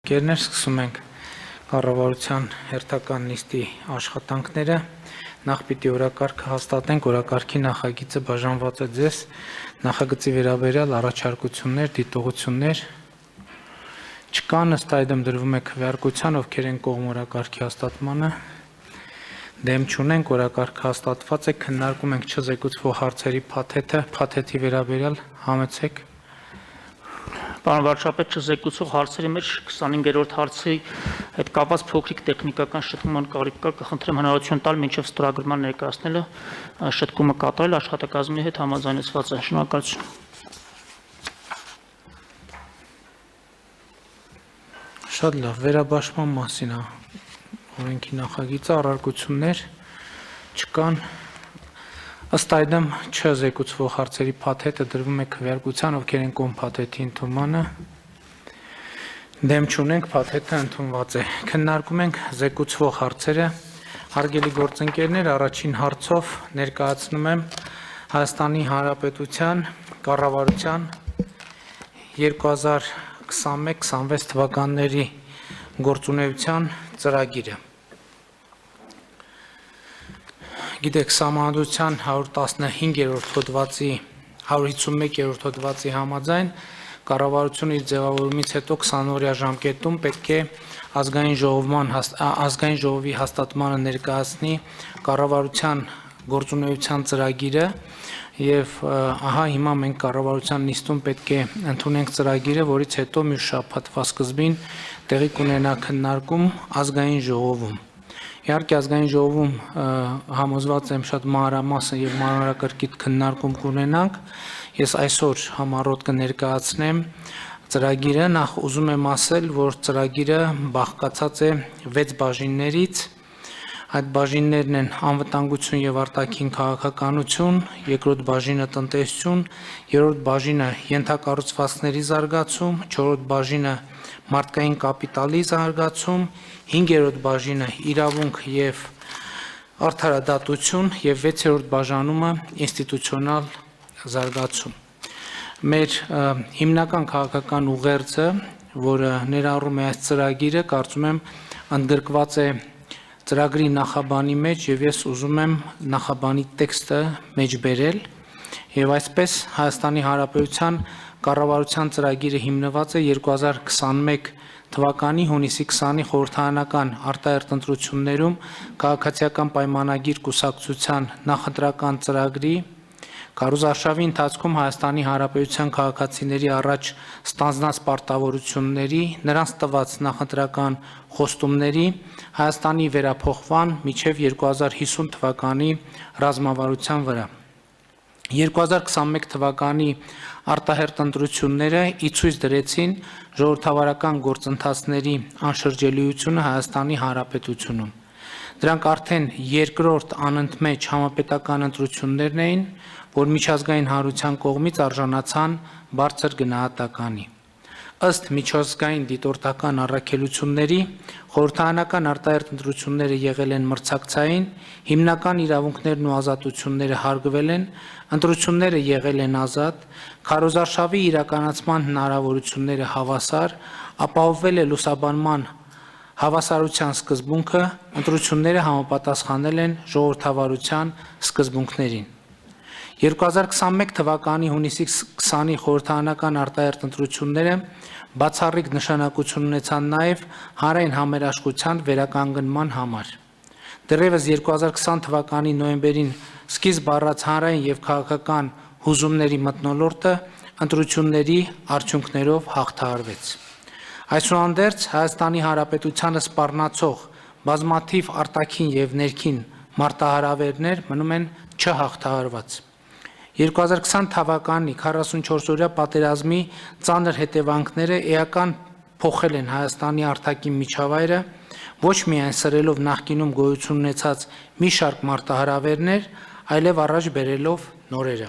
Գերներ սկսում ենք կառավարության հերթական նիստի աշխատանքները, նախ պիտի օրակարգը հաստատենք, օրակարգի նախագիծը բաժանված է ձեզ, նախագծի վերաբերյալ առաջարկություններ, դիտողություններ չկան, ըստ այդմ դրվում է քվեարկության, ովքեր են կողմ օրակարգի հաստատմանը, դեմ չունենք, օրակարգը հաստատված է, քննարկում ենք չզեկուցվող հարցերի փաթեթի վերաբերյալ համեցեք։ Պարոն վարչապետ, չզեկուցող հարցերի մեջ 25-րդ հարցի հետ կապված փոքրիկ տեխնիկական շտկման կարիք կա, կխնդրեմ հնարավորություն տալ մինչև ստորագրման ներկայացնելը շտկումը կատարել աշխատակազմի հետ համաձայնեցված է։ Շնորհակալություն։ Շատ լավ, վերաբաշխման մասին է օրենքի նախագիծը, առարկություններ չկան։ Ըստ այդմ չզեկուցվող հարցերի փաթեթը դրվում է քվեարկության, ովքեր են կողմ փաթեթի ընդունմանը, դեմ չունենք, փաթեթը ընդունված է։ Քննարկում ենք զեկուցվող հարցերը, հարգելի գործընկերներ, առաջին հարցով ներկայացնում եմ Հայաստանի Հանրապետության կառավարության 2021-26 թվականների գործունեության ծրագիրը։ Գիտեք, Սահմանադրության 115-րդ հոդվածի 151-րդ հոդվածի համաձայն կառավարությունը իր ձևավորումից հետո 20-օրյա ժամկետում պետք է ազգային ժողովի հաստատմանը ներկայացնի կառավարության գործունեության ծրագիրը եւ ահա հիմա մենք կառավարության նիստում պետք է ընդունենք ծրագիրը, որից հետո մի շաբաթվա սկզբին տեղի կունենա քննարկում ազգային ժողովում։ Իհարկե ազգային ժողովում համոզված եմ շատ մանրամասն եւ մանրակրկիտ քննարկում կունենանք։ Ես այսօր համառոտ կներկայացնեմ ծրագիրը, նախ ուզում եմ ասել, որ ծրագիրը բաղկացած է 6 բաժիններից։ Այդ բաժիններն են անվտանգություն եւ արտաքին քաղաքականություն, երկրորդ բաժինը տնտեսություն, երրորդ բաժինը ենթակառուցվածքների զարգացում, չորրորդ բաժինը մարդկային կապիտալի զարգացում, 5-րդ բաժինը իրավունք եւ արդարադատություն եւ 6-րդ բաժանումը ինստիտուցիոնալ զարգացում։ Մեր հիմնական քաղաքական ուղերձը, որը ներառում է այս ծրագիրը, կարծում եմ ընդգրկված է ծրագրի նախաբանի մեջ եւ ես ուզում եմ նախաբանի տեքստը մեջ բերել եւ այսպես Հայաստանի Հանրապետության կառավարության ծրագիրը հիմնված է 2021 թվականի հունիսի 20-ի խորհրդարանական արտահերթ ընտրություններում քաղաքացիական պայմանագիր կուսակցության նախընտրական ծրագրի կառուցարշավի ընթացքում Հայաստանի Հանրապետության քաղաքացիների առաջ ստանձնած պարտավորությունների, նրանց տված նախընտրական խոստումների Հայաստանի վերափոխման մինչև 2050 թվականի ռազմավարության վրա։ 2021 թվականի արտահերթ ընտրությունները ի ցույց դրեցին ժողովրդավարական գործընթացների անշրջելիությունը Հայաստանի Հանրապետությունում։ Դրանք արդեն երկրորդ անընդմեջ համապետական ընտրություններն էին, որ միջազգային հանրության կողմից արժանացան բարձր գնահատականի։ Ըստ միջազգային դիտորդական առաքելությունների, խորհրդարանական արտահերթ ընտրությունները եղել են մրցակցային, հիմնական իրավունքներն ու ազատությունները հարգվել են, ընտրությունները եղել են ազատ, քարոզարշավի իրականացման հնարավորությունները հավասար, ապահովվել է լուսաբանման հավասարության սկզբունքը, ընտրությունները համապատասխանել են ժողովրդավարության սկզբունքներին։ 2021 թվականի հունիսի 20-ի խորհրդարանական արտահերթ ընտրությունները բացառիկ նշանակություն ունեցան նաև հանրային համերաշխության վերականգնման համար։ Դեռևս 2020 թվականի նոյեմբերին սկիզբ առած հանրային եւ քաղաքական հուզումների մթնոլորտը ընտրությունների արդյունքներով հաղթահարվեց։ Այսուհանդերձ Հայաստանի Հանրապետությանը սպառնացող բազմաթիվ արտաքին եւ ներքին մարտահրավերներ մնում են չհաղթահարված։ 2020 թվականի 44-օրյա պատերազմի ծանր հետևանքները էական փոխել են Հայաստանի արտաքին միջավայրը, ոչ միայն սրելով նախկինում գոյություն ունեցած մի շարք մարտահրավերներ, այլև առաջ բերելով նորերը։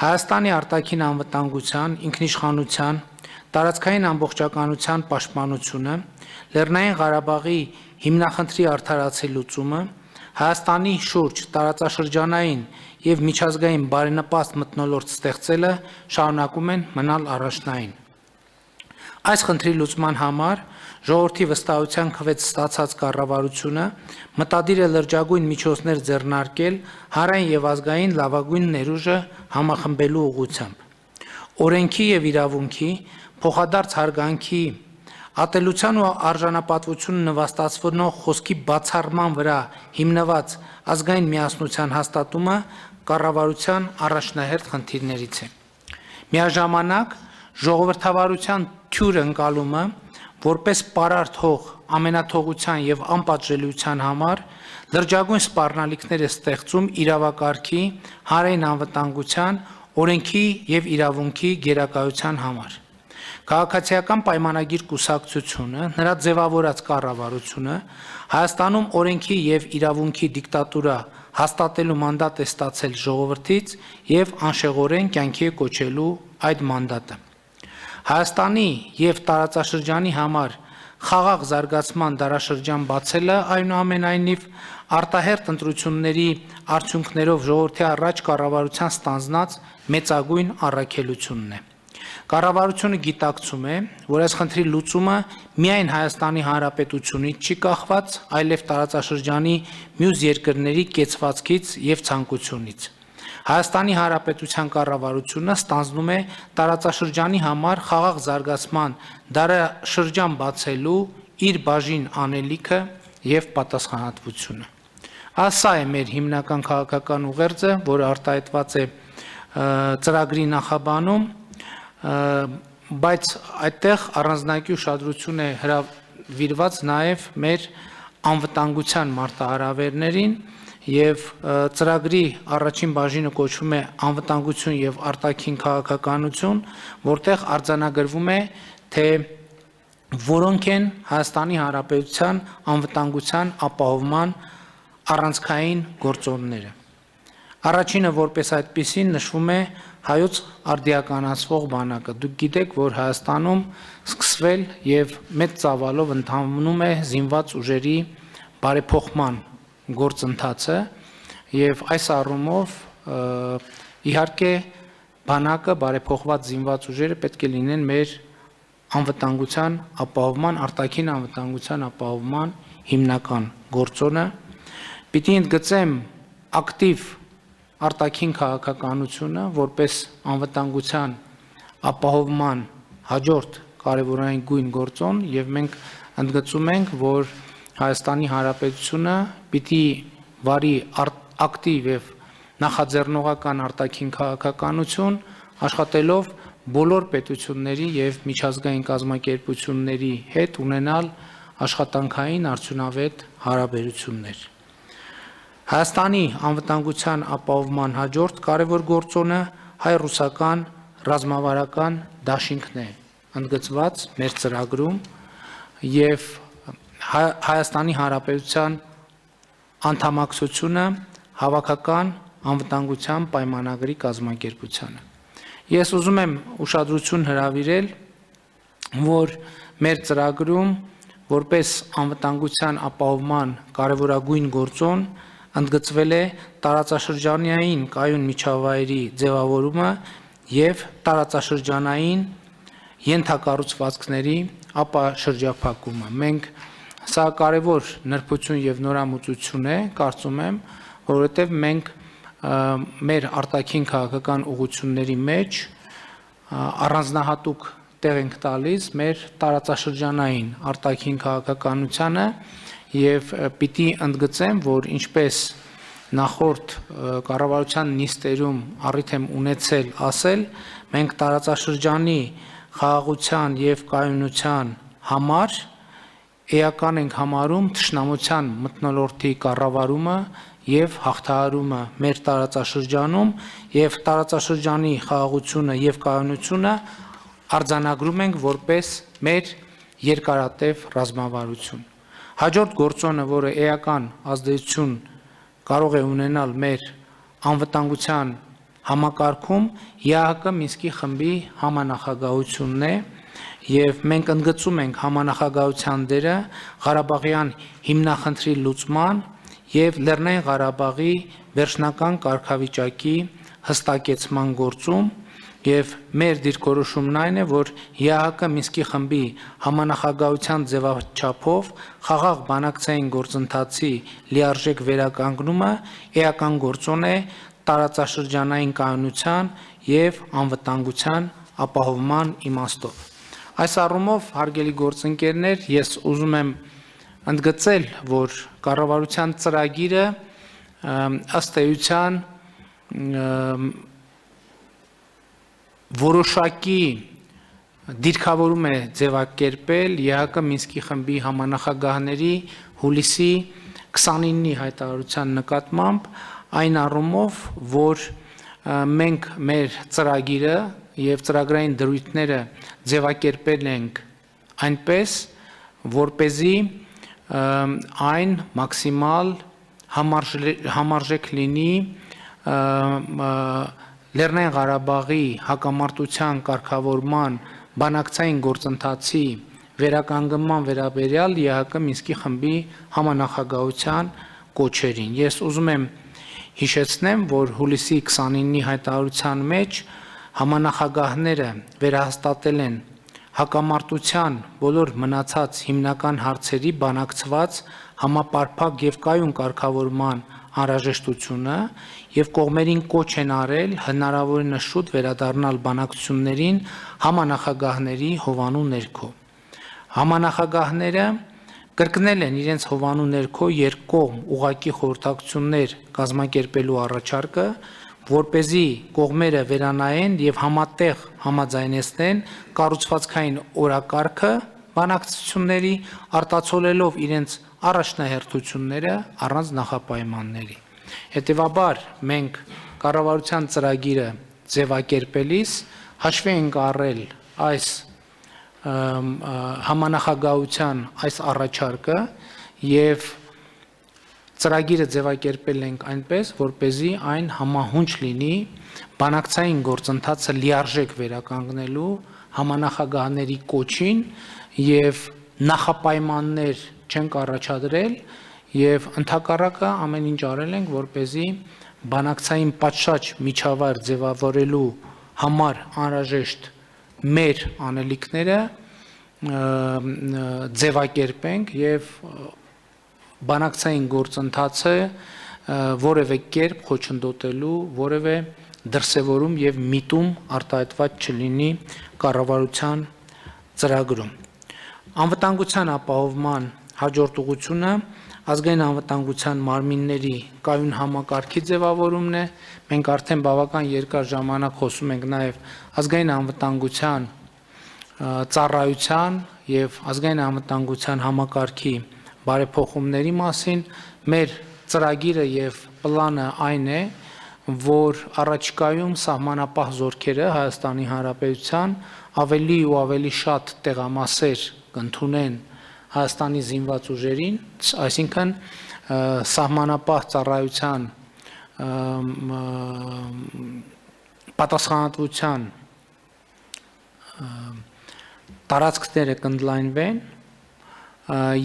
Հայաստանի արտաքին անվտանգության, ինքնիշխանության, տարածքային ամբողջականության պաշտպանությունը, Լեռնային Ղարաբաղի հիմնախնդրի արդարացի լուծումը, Հայաստանի շուրջ տարածաշրջանային եւ միջազգային բարենպաստ մթնոլորտ ստեղծելը շարունակում են մնալ առաջնային։ Այս խնդրի լուծման համար ժողովրդի վստահության քվեց ստացած կառավարությունը մտադիր է լրջագույն միջոցներ ձեռնարկել հանրային եւ ազգային լավագույն ներուժը համախմբելու ուղղությամբ։ Օրենքի եւ իրավունքի փոխադարձ հարգանքի ատելության ու արժանապատվությունը նվաստացնող խոսքի բացառման վրա հիմնված ազգային միասնության հաստատումը կառավարության առաջնահերթ խնդիրներից է։ Միաժամանակ ժողովրդավարության թյուր ընկալումը որպես պարարտ հող ամենաթողության եւ անպատժելիության համար լրջագույն սպառնալիքներ է ստեղծում իրավակարգի, հանրային անվտանգության, օրենքի եւ իրավունքի գերակայության համար։ Քաղաքացիական պայմանագիր կուսակցությունը, նրա ձևավորած կառավարությունը Հայաստանում օրենքի եւ իրավունքի դիկտատուրա հաստատելու մանդատ է ստացել ժողովրդից եւ անշեղորեն կյանքի է կոչելու այդ մանդատը։ Հայաստանի եւ տարածաշրջանի համար խաղաղ զարգացման դարաշրջան բացելը այնուամենայնիվ արտահերթ ընտրությունների արդյունքներով ժողովրդի առաջ կառավարության ստանձնած մեծագույն առաքելությունն է։ Կառավարությունը գիտակցում է, որ այս խնդրի լուծումը միայն Հայաստանի Հանրապետությունից չի կախված, այլև տարածաշրջանի մյուս երկրների կեցվածքից եւ ցանկությունից։ Հայաստանի Հանրապետության կառավարությունը ստանձնում է տարածաշրջանի համար խաղաղ զարգացման դարաշրջան բացելու իր բաժին անելիքը եւ պատասխանատվությունը։ Ասա է մեր հիմնական քաղաքական ուղերձը, որը արտահայտված է ծրագրի նախաբանում, բայց այդտեղ առանձնակի ուշադրություն է հրավիրված նաև մեր անվտանգության մարտահրավերներին եւ ծրագրի առաջին բաժինը կոչվում է անվտանգություն եւ արտաքին քաղաքականություն, որտեղ արձանագրվում է, թե որոնք են Հայաստանի Հանրապետության անվտանգության ապահովման առանցքային գործոնները։ Առաջինը որպես այդպիսին նշվում է հայոց արդիականացվող բանակը։ Դուք գիտեք, որ Հայաստանում սկսվել եւ մեծ ծավալով ընթանում է զինված ուժերի բարեփոխման գործընթացը եւ այս առումով իհարկե բանակը բարեփոխված զինված ուժերը պետք է լինեն մեր անվտանգության ապահովման, արտաքին անվտանգության ապահովման հիմնական գործոնը։ Պիտի ընդգծեմ ակտիվ արտաքին քաղաքականությունը որպես անվտանգության ապահովման հաջորդ կարևորային գույն գործոն եւ մենք ընդգծում ենք, որ Հայաստանի Հանրապետությունը պիտի վարի ակտիվ եւ նախաձեռնողական արտաքին քաղաքականություն աշխատելով բոլոր պետությունների եւ միջազգային կազմակերպությունների հետ ունենալ աշխատանքային արդյունավետ հարաբերություններ։ Հայաստանի անվտանգության ապահովման հաջորդ կարևոր գործոնը հայ-ռուսական ռազմավարական դաշինքն է ընդգծված մեր ծրագրում եւ Հայաստանի Հանրապետության անդամակցությունը հավաքական անվտանգության պայմանագրի կազմակերպությանը։ Ես ուզում եմ ուշադրություն հրավիրել, որ մեր ծրագրում որպես անվտանգության ապահովման կարևորագույն գործոն ընդգծվել է տարածաշրջանային կայուն միջավայրի ձևավորումը եւ տարածաշրջանային ենթակառուցվածքների ապաշրջափակումը։ Մենք սա կարևոր նրբություն եւ նորամուծություն է, կարծում եմ, որովհետեւ մենք մեր արտաքին քաղաքական ուղղությունների մեջ առանձնահատուկ տեղ ենք տալիս մեր տարածաշրջանային արտաքին քաղաքականությանը եւ պիտի ընդգծեմ, որ ինչպես նախորդ կառավարության նիստերում առիթ եմ ունեցել ասել, մենք տարածաշրջանի խաղաղության եւ կայունության համար էական ենք համարում թշնամության մթնոլորտի կառավարումը եւ հաղթահարումը մեր տարածաշրջանում եւ տարածաշրջանի խաղաղությունը եւ կայունությունը արձանագրում ենք որպես մեր երկարատև ռազմավարություն։ Հաջորդ գործոնը, որը էական ազդեցություն կարող է ունենալ մեր անվտանգության համակարգում, ԵԱՀԿ Մինսկի խմբի համանախագահությունն է եւ մենք ընդգծում ենք համանախագահության դերը Ղարաբաղյան հիմնախնդրի լուծման եւ Լեռնային Ղարաբաղի վերջնական կարգավիճակի հստակեցման գործում Եվ մեր դիրքորոշումն այն է, որ ԵԱՀԿ Մինսկի խմբի համանախագահության ձևաչափով խաղաղ բանակցային գործընթացի լիարժեք վերականգնումը էական գործոն է տարածաշրջանային կայունության եւ անվտանգության ապահովման իմաստով։ Այս առումով, հարգելի գործընկերներ, ես ուզում եմ ընդգծել, որ կառավարության ծրագիրը ըստ էության որոշակի դիրքավորում է ձևակերպել ԵԱՀԿ Մինսկի խմբի համանախագահների հուլիսի 29-ի հայտարարության նկատմամբ այն առումով, որ մենք մեր ծրագիրը եւ ծրագրային դրույթները ձևակերպել ենք այնպես, որպեսզի այն մաքսիմալ համարժեք լինի Լեռնային Ղարաբաղի հակամարտության կարգավորման բանակցային գործընթացի վերականգնման վերաբերյալ ԵԱՀԿ Մինսկի խմբի համանախագահության կոչերին։ Ես ուզում եմ հիշեցնեմ, որ հուլիսի 29-ի հայտարարության մեջ համանախագահները վերահաստատել են հակամարտության բոլոր մնացած հիմնական հարցերի բանակցված համապարփակ եւ կայուն կարգավորման անհրաժեշտությունը եւ կողմերին կոչ են արել հնարավորինս շուտ վերադառնալ բանակցություններին համանախագահների հովանու ներքո։ Համանախագահները կրկնել են իրենց հովանու ներքո երկկողմ ուղղակի խորհրդակցություններ կազմակերպելու առաջարկը, որպեսզի կողմերը վերանայեն եւ համատեղ համաձայնեցնեն կառուցվածքային օրակարգը բանակցությունների արտացոլելով իրենց առաջնահերթությունները առանց նախապայմանների։ Հետևաբար մենք կառավարության ծրագիրը ձևակերպելիս հաշվի ենք առել այս համանախագահության այս առաջարկը եւ ծրագիրը ձևակերպել ենք այնպես, որպեսզի այն համահունչ լինի բանակցային գործընթացը լիարժեք վերականգնելու համանախագահների կոչին եւ նախապայմաններ չենք առաջադրել եւ ընդհակառակը ամեն ինչ արել ենք, որպեսզի բանակցային պատշաճ միջավայր ձևավորելու համար անհրաժեշտ մեր անելիքները ձևակերպենք եւ բանակցային գործընթացը որևէ կերպ խոչընդոտելու որևէ դրսևորում եւ միտում արտահայտված չլինի կառավարության ծրագրում։ Անվտանգության ապահովման հաջորդ ուղղությունը ազգային անվտանգության մարմինների կայուն համակարգի ձևավորումն է։ Մենք արդեն բավական երկար ժամանակ խոսում ենք նաև ազգային անվտանգության ծառայության եւ ազգային անվտանգության համակարգի բարեփոխումների մասին։ Մեր ծրագիրը եւ պլանը այն է, որ առաջիկայում սահմանապահ զորքերը Հայաստանի Հանրապետության ավելի ու ավելի շատ տեղամասեր կընդունեն Հայաստանի զինված ուժերին, այսինքն սահմանապահ ծառայության պատասխանատվության տարածքները կընդլայնվեն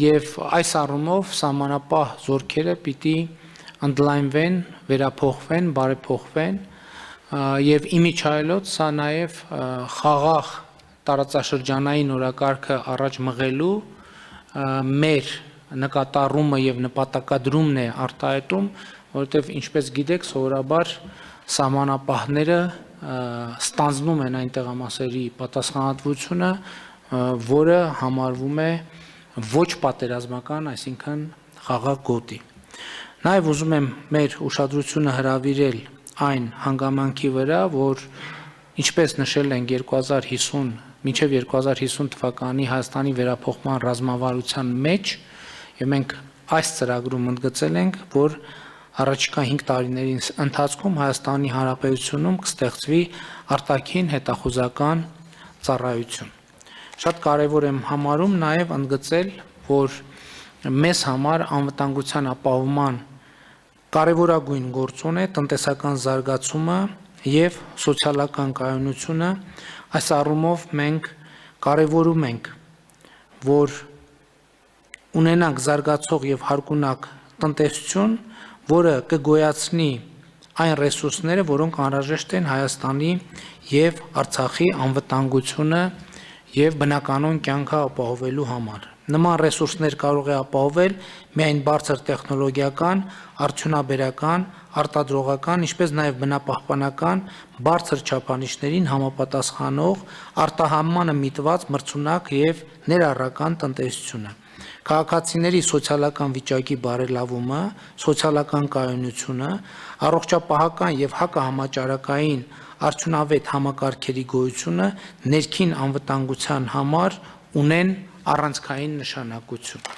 եւ այս առումով սահմանապահ զորքերը պիտի ընդլայնվեն, վերափոխվեն, բարեփոխվեն եւ իմիջայլոց սա նաեւ խաղաղ տարածաշրջանային օրակարգը առաջ մղելու մեր նկատառումը եւ նպատակադրումն է արտահայտում, որովհետեւ ինչպես գիտեք, սովորաբար սահմանապահները ստանձնում են այն տեղամասերի պատասխանատվությունը, որը համարվում է ոչ պատերազմական, այսինքն խաղաղ գոտի։ Նաեւ ուզում եմ մեր ուշադրությունը հրավիրել այն հանգամանքի վրա, որ ինչպես նշել ենք 2050 մինչև 2050 թվականի Հայաստանի վերափոխման ռազմավարության մեջ եւ մենք այս ծրագրում ընդգծել ենք, որ առաջիկա 5 տարիների ընթացքում Հայաստանի Հանրապետությունում կստեղծվի արտաքին հետախուզական ծառայություն։ Շատ կարևոր եմ համարում նաեւ ընդգծել, որ մեզ համար անվտանգության ապահովման կարևորագույն գործոն է տնտեսական զարգացումը եւ սոցիալական կայունությունը։ Այս առումով մենք կարևորում ենք, որ ունենանք զարգացող եւ հարգունակ տնտեսություն, որը կգոյացնի այն ռեսուրսները, որոնք անհրաժեշտ են Հայաստանի եւ Արցախի անվտանգությունը եւ բնականոն կյանքը ապահովելու համար։ Նման ռեսուրսներ կարող է ապահովել միայն բարձր տեխնոլոգիական, արդյունաբերական, արտադրողական, ինչպես նաև բնապահպանական բարձր չափանիշներին համապատասխանող արտահանմանը միտված մրցունակ եւ ներառական տնտեսությունը։ Քաղաքացիների սոցիալական վիճակի բարելավումը, սոցիալական կայունությունը, առողջապահական եւ հակահամաճարակային արդյունավետ համակարգերի գոյությունը ներքին անվտանգության համար ունեն առանցքային նշանակություն։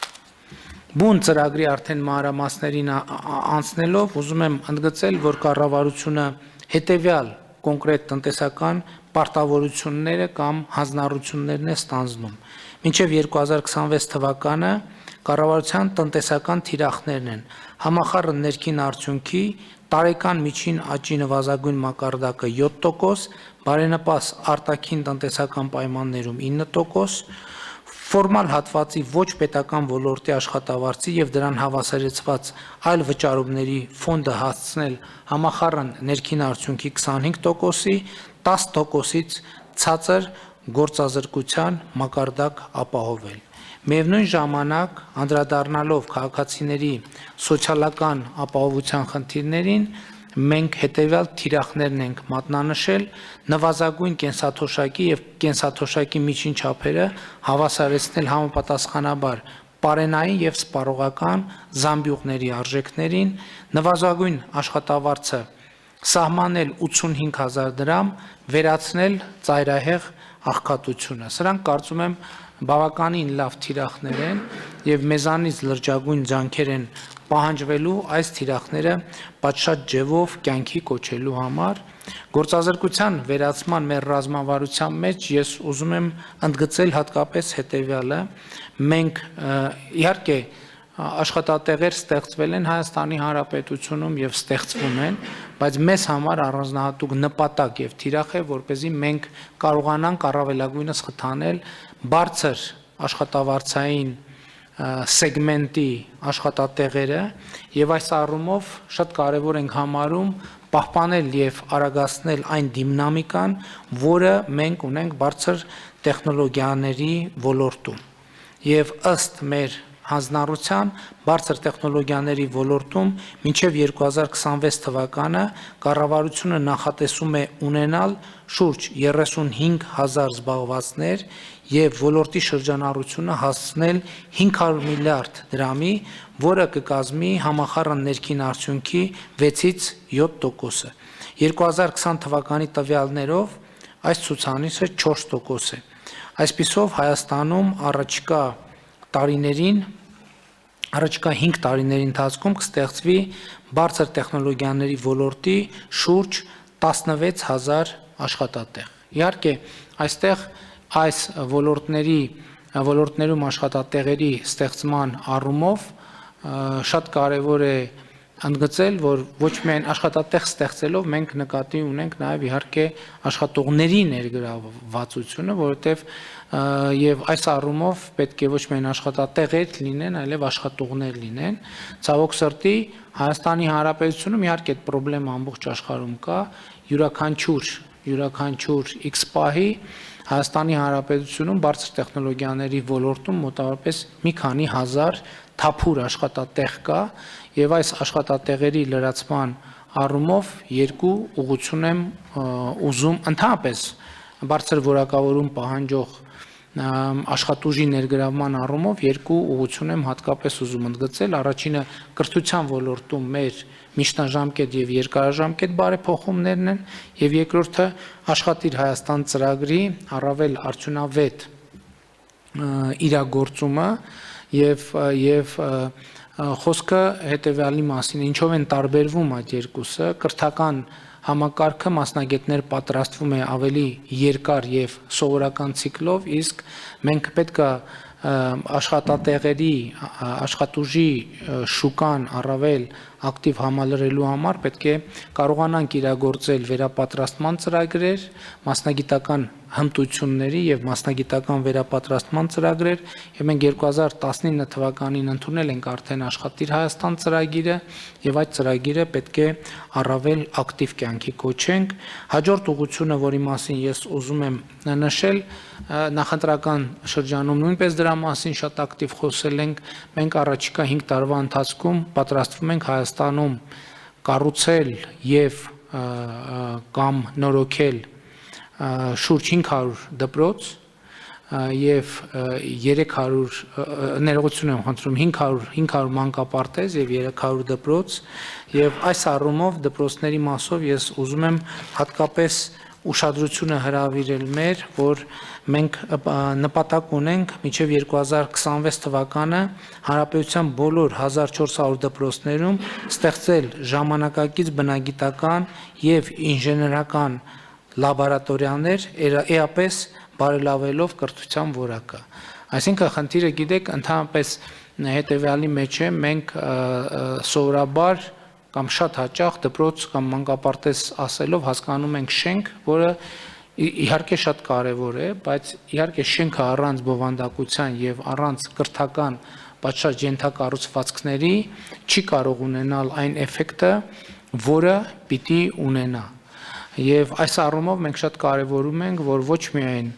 Բուն ծրագրի արդեն մանրամասներին անցնելով ուզում եմ ընդգծել, որ կառավարությունը հետևյալ կոնկրետ տնտեսական պարտավորությունները կամ հանձնառություններն է ստանձնում։ Մինչև 2026 թվականը կառավարության տնտեսական թիրախներն են համախառն ներքին արդյունքի տարեկան միջին աճի նվազագույն մակարդակը 7%, բարենպաստ արտաքին տնտեսական պայմաններում 9%, ֆորմալ հատվածի ոչ պետական ոլորտի աշխատավարձի եւ դրան հավասարեցված այլ վճարումների ֆոնդը հասցնել համախառն ներքին արդյունքի 25%-ի 10%-ից ցածր գործազրկության մակարդակ ապահովել։ Միևնույն ժամանակ անդրադառնալով քաղաքացիների սոցիալական ապահովության խնդիրներին մենք հետևյալ թիրախներն ենք մատնանշել նվազագույն կենսաթոշակի եւ կենսաթոշակի միջին չափերը հավասարեցնել համապատասխանաբար պարենային եւ սպառողական զամբյուղների արժեքներին, նվազագույն աշխատավարձը սահմանել 85000 դրամ, վերացնել ծայրահեղ աղքատությունը։ Սրանք կարծում եմ բավականին լավ թիրախներ են եւ մեզանից լրջագույն ջանքեր են պահանջվելու այս թիրախները պատշաճ ջևով կյանքի կոչելու համար։ Գործազրկության վերացման մեր ռազմավարության մեջ ես ուզում եմ ընդգծել հատկապես հետևյալը. մենք իհարկե աշխատատեղեր ստեղծվել են Հայաստանի Հանրապետությունում եւ ստեղծվում են, բայց մեզ համար առանձնահատուկ նպատակ եւ թիրախ է, որպեսզի մենք կարողանանք առավելագույնս խթանել բարձր աշխատավարձային սեգմենտի աշխատատեղերը եւ այս առումով շատ կարեւոր ենք համարում պահպանել եւ արագացնել այն դինամիկան, որը մենք ունենք բարձր տեխնոլոգիաների ոլորտում։ Եվ ըստ մեր հանձնառության բարձր տեխնոլոգիաների ոլորտում մինչև 2026 թվականը կառավարությունը նախատեսում է ունենալ շուրջ 35000 զբաղվածներ եւ ոլորտի շրջանառությունը հասցնել 500 միլիարդ դրամի, որը կկազմի համախառն ներքին արդյունքի 6-ից 7%-ը։ 2020 թվականի տվյալներով այս ցուցանիշը 4% է։ Այսպիսով Հայաստանում առաջիկա 5 տարիների ընթացքում կստեղծվի բարձր տեխնոլոգիաների ոլորտի շուրջ 16000 աշխատատեղ։ Իհարկե, այստեղ այս ոլորտներում աշխատատեղերի ստեղծման առումով շատ կարևոր է ընդգծել, որ ոչ միայն աշխատատեղ ստեղծելով մենք նկատի ունենք նաև իհարկե աշխատողների ներգրավվածությունը, որովհետև եւ այս առումով պետք է ոչ միայն աշխատատեղեր լինեն, այլև աշխատողներ լինեն։ Ցավոք սրտի Հայաստանի Հանրապետությունում իհարկե այդ խնդրեմ ամբողջ աշխարհում կա, յուրաքանչյուր X պահի Հայաստանի Հանրապետությունում բարձր տեխնոլոգիաների ոլորտում մոտավորապես մի քանի հազար թափուր աշխատատեղ կա եւ այս աշխատատեղերի լրացման առումով երկու ուղղություն եմ ուզում ընդհանրապես բարձր որակավորում պահանջող աշխատուժի ներգրավման առումով երկու ուղղություն եմ հատկապես ուզում ընդգծել։ Առաջինը կրթության ոլորտում մեր միջնաժամկետ եւ երկարաժամկետ բարեփոխումներն են եւ երկրորդը Աշխատիր Հայաստան ծրագրի առավել արդյունավետ իրագործումը եւ խոսքը հետեւյալի մասին, ինչով են տարբերվում այդ երկուսը, կրթական համակարգը մասնագետներ պատրաստվում է ավելի երկար եւ սովորական ցիկլով, իսկ մենք պետք է աշխատատեղերի, աշխատուժի շուկան առավել ակտիվ համալրելու համար պետք է կարողանանք իրագործել վերապատրաստման ծրագրեր, մասնագիտական հմտությունների եւ մասնագիտական վերապատրաստման ծրագրեր եւ մենք 2019 թվականին ընդունել ենք արդեն Աշխատիր Հայաստան ծրագիրը եւ այդ ծրագիրը պետք է առավել ակտիվ կյանքի կոչենք հաջորդ ուղղությունը որի մասին ես ուզում եմ նշել նախընտրական շրջանում նույնպես դրա մասին շատ ակտիվ խոսել ենք մենք առաջիկա 5 տարվա ընթացքում պատրաստվում ենք Հայաստանում կառուցել եւ կամ նորոգել շուրջ 500 դպրոց եւ 300 ներողություն եմ խնդրում 500 մանկապարտեզ եւ 300 դպրոց եւ այս առումով դպրոցների մասով ես ուզում եմ հատկապես ուշադրությունը հրավիրել մեր, որ մենք նպատակ ունենք մինչև 2026 թվականը հանրապետության բոլոր 1400 դպրոցներում ստեղծել ժամանակակից բնագիտական եւ ինժեներական լաբորատորիաներ էապես բարելավելով կրթության որակը։ Այսինքն խնդիրը գիտեք ընդհանրապես հետեւյալի մեջ է մենք սովորաբար կամ շատ հաճախ դպրոց կամ մանկապարտեզ ասելով հասկանում ենք շենք, որը իհարկե շատ կարևոր է, բայց իհարկե շենքը առանց բովանդակության եւ առանց կրթական պատշաճ ենթակառուցվածքների չի կարող ունենալ այն էֆեկտը, որը պիտի ունենա։ Եվ այս առումով մենք շատ կարևորում ենք, որ ոչ միայն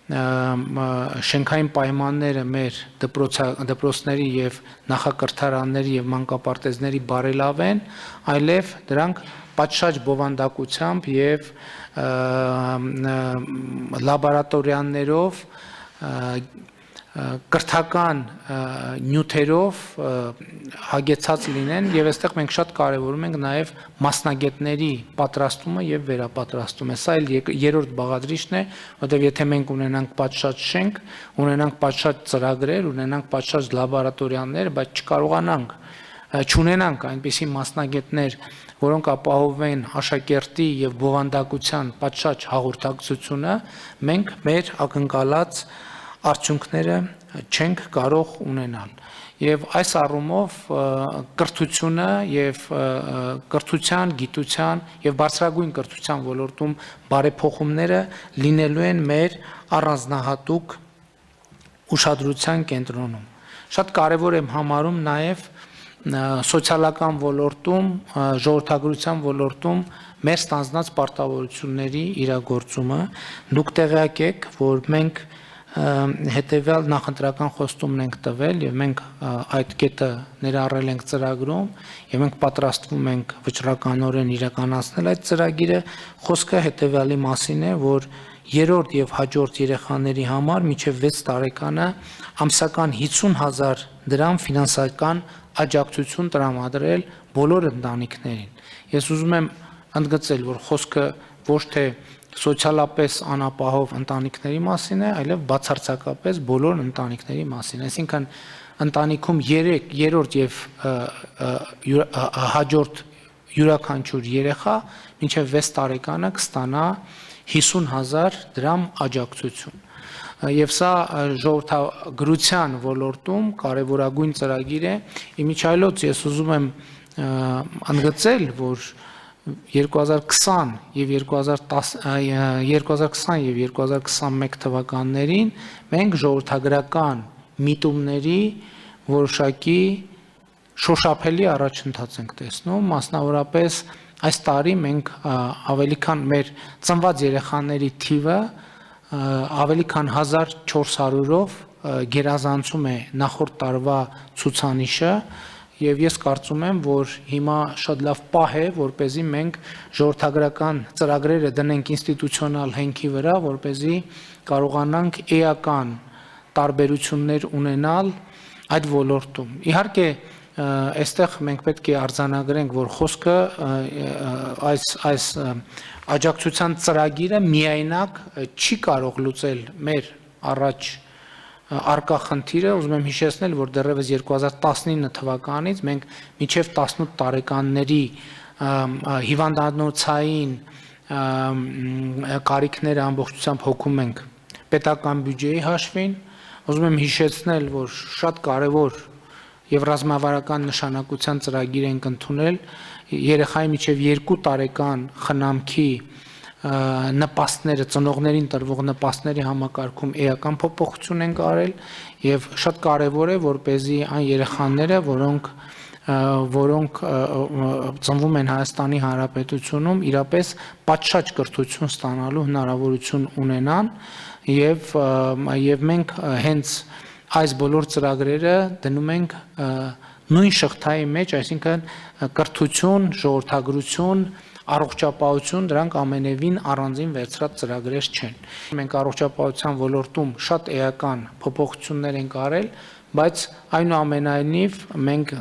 շենքային պայմանները մեր դպրոցների եւ նախակրթարանների եւ մանկապարտեզների բարելավեն, այլև դրանք պատշաճ բովանդակությամբ եւ լաբորատորիաներով կրթական նյութերով հագեցած լինեն եւ այստեղ մենք շատ կարեւորում ենք նաեւ մասնագետների պատրաստումը եւ վերապատրաստումը։ Սա էլ երրորդ բաղադրիչն է, որտեղ եթե մենք ունենանք պատշաճ շենք, ունենանք պատշաճ ծրագրեր, ունենանք պատշաճ լաբորատորիաներ, բայց չունենանք այնպիսի մասնագետներ, որոնք ապահովեն աշակերտի եւ բովանդակության պատշաճ հաղորդակցությունը, մենք մեր ակնկալած արդյունքները չենք կարող ունենալ եւ այս առումով կրթությունը եւ կրթության, գիտության եւ բարձրագույն կրթության ոլորտում բարեփոխումները լինելու են մեր առանձնահատուկ ուշադրության կենտրոնում։ Շատ կարեւոր եմ համարում նաեւ սոցիալական ոլորտում, ժողովրդագրության ոլորտում մեր ստանձնած պարտավորությունների իրագործումը։ Դուք տեղյակ եք, որ մենք հետևյալ նախընտրական խոստումն ենք տվել եւ մենք այդ կետը ներառել ենք ծրագրում եւ մենք պատրաստվում ենք վճռականորեն իրականացնել այդ ծրագիրը խոսքը հետևյալի մասին է որ երրորդ եւ հաջորդ երեխաների համար մինչեւ 6 տարեկանը ամսական 50,000 դրամ ֆինանսական աջակցություն տրամադրել բոլոր ընտանիքներին ես ուզում եմ ընդգծել որ խոսքը ոչ թե սոցիալապես անապահով ընտանիքների մասին է, այլև բացարձակապես բոլոր ընտանիքների մասին։ Այսինքն ընտանիքում 3 երրորդ եւ հաջորդ յուրաքանչյուր երեխա մինչեւ 6 տարեկանը կստանա 50,000 դրամ աջակցություն։ Եվ սա ժողովրդագրության ոլորտում կարևորագույն ծրագիր է։ Իմիջայլոց ես ուզում եմ ընդգծել, որ 2020 եւ 2021 թվականներին մենք ժողովրդագրական միտումների որոշակի շոշափելի առաջընթաց ենք տեսնում, մասնավորապես այս տարի մենք ավելի քան մեր ծնված երեխաների թիվը ավելի քան 1400-ով գերազանցում է նախորդ տարվա ցուցանիշը Եվ ես կարծում եմ, որ հիմա շատ լավ պահ է, որպեսզի մենք ժողովրդագրական ծրագրերը դնենք ինստիտուցիոնալ հենքի վրա, որպեսզի կարողանանք էական տարբերություններ ունենալ այդ ոլորտում։ Իհարկե, այստեղ մենք պետք է արձանագրենք, որ խոսքը այս աջակցության ծրագիրը միայնակ չի կարող լուծել մեր առաջ Արկա խնդիրը ուզում եմ հիշեցնել, որ դեռևս 2019 թվականից մենք մինչև 18 տարեկանների հիվանդանոցային կարիքները ամբողջությամբ հոգում ենք պետական բյուջեի հաշվին, ուզում եմ հիշեցնել, որ շատ կարևոր եւ ռազմավարական նշանակության ծրագիր ենք ընդունել երեխայի մինչև 2 տարեկան խնամքի նպաստները ծնողներին տրվող նպաստների համակարգում էական փոփոխություն են արել եւ շատ կարեւոր է որպեսզի այն երեխաները, որոնք ծնվում են Հայաստանի Հանրապետությունում, իրապես պատշաճ կրթություն ստանալու հնարավորություն ունենան եւ մենք հենց այս բոլոր ծրագրերը դնում ենք նույն շղթայի մեջ, այսինքն կրթություն, ժողովրդագրություն, առողջապահություն, դրանք ամենևին առանձին վերցրած ծրագրեր չեն։ Մենք առողջապահության ոլորտում շատ էական փոփոխություններ ենք արել, բայց այնուամենայնիվ մենք